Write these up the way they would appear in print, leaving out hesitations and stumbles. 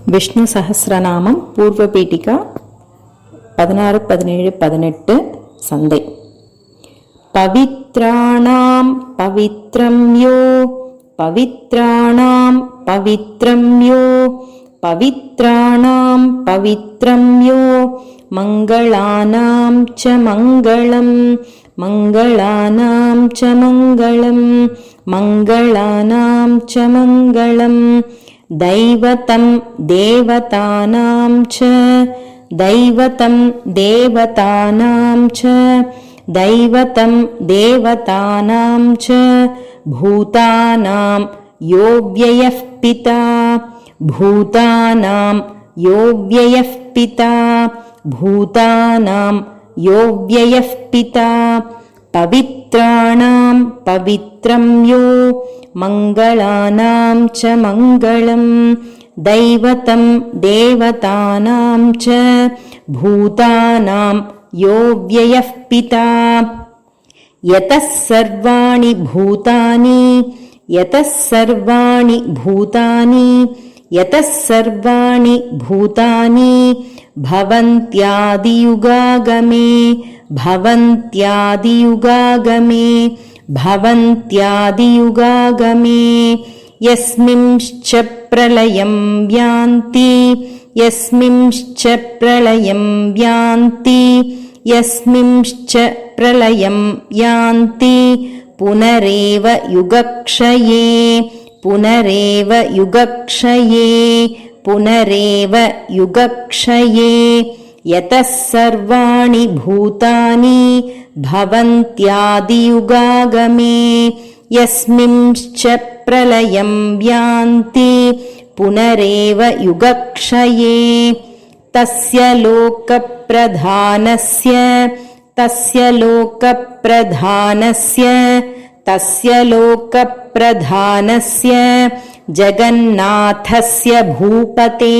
విష్ణు సహస్రనామం పూర్వపీఠిక 16, 17, 18 సందే. పవిత్రాణాం పవిత్రం యో, పవిత్రాణాం పవిత్రం యో, పవిత్రాణాం పవిత్రం యో, మంగళానాం చ మంగళం, మంగళానాం చ మంగళం, మంగళానాం చ మంగళం. దైవతం దేవతానాం చ, దైవతం దేవతానాం చ, దైవతం దేవతానాం చ. భూతానాం యో వ్యయః పితా, భూతానాం యో వ్యయః పితా, భూతానాం యో వ్యయః పితా. పవిత్రాణాం పవిత్రం యో, మంగళానాం చ మంగళం. దైవతం దేవతానాం చ, భూతానాం యో వ్యయః పితా. యతః సర్వాణి భూతాని, యతః సర్వాణి భూతాని, యతః సర్వాణి భూతాని. భవంత్యాదియుగాగమే, భవంత్యాదియుగాగమే, భవంత్యాదియుగాగమే. యస్మింశ్చ ప్రళయం యాంతి, యస్మింశ్చ ప్రళయం యాంతి, యస్మింశ్చ ప్రళయం యాంతి. పునరేవ యుగక్షయే, పునరేవ యుగక్షయే, పునరేవ యుగక్షయే. యతః సర్వాణి భూతాని భవంత్యాదియుగాగమే, యస్మింశ్చ ప్రళయం యాంతి. పునరేవ యుగక్షయే. తస్య లోకప్రధానస్య, తస్య లోకప్రధానస్య, తస్య లోకప్రధానస్య. జగన్నాథస్య భూపతే,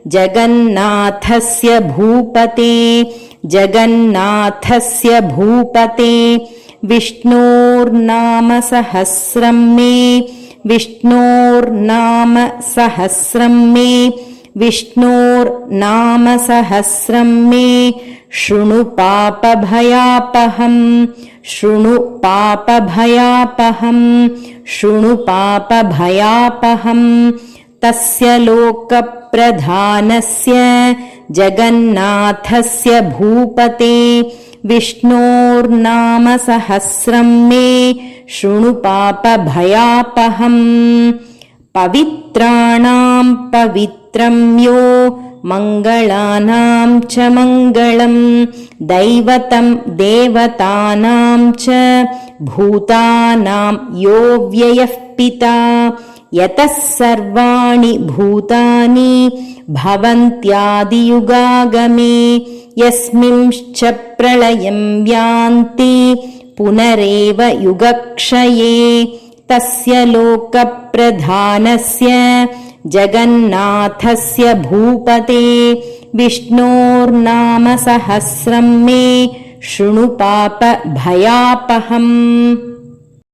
జగన్నాథస్య భూపతే, జగన్నాథస్య భూపతే. విష్ణోర్నామ సహస్రం మే, విష్ణోర్నామ సహస్రం మే, విష్ణోర్నామ సహస్రం మే. శృణు పాపభయాపహం, శృణు పాపభయాపహం, శృణు పాపభయాపహం. తస్య లోకప్రధానస్య జగన్నాథస్య భూపతే. విష్ణోర్నామ సహస్రం మే, శృణు పాపభయాపహం. పవిత్రాణాం పవిత్రం యో, మంగళానాం చ మంగళం. దైవతం దేవతానాం చ, భూతానాం యో వ్యయః పితా. యతః సర్వాణి భూతాని భవంత్యాదియుగాగమే, యస్మింశ్చ ప్రళయం యాంతి. పునరేవ యుగక్షయే. తస్య లోకప్రధానస్య జగన్నాథస్య భూపతే. విష్ణోర్నామ సహస్రం మే, శృణు పాపభయాపహం.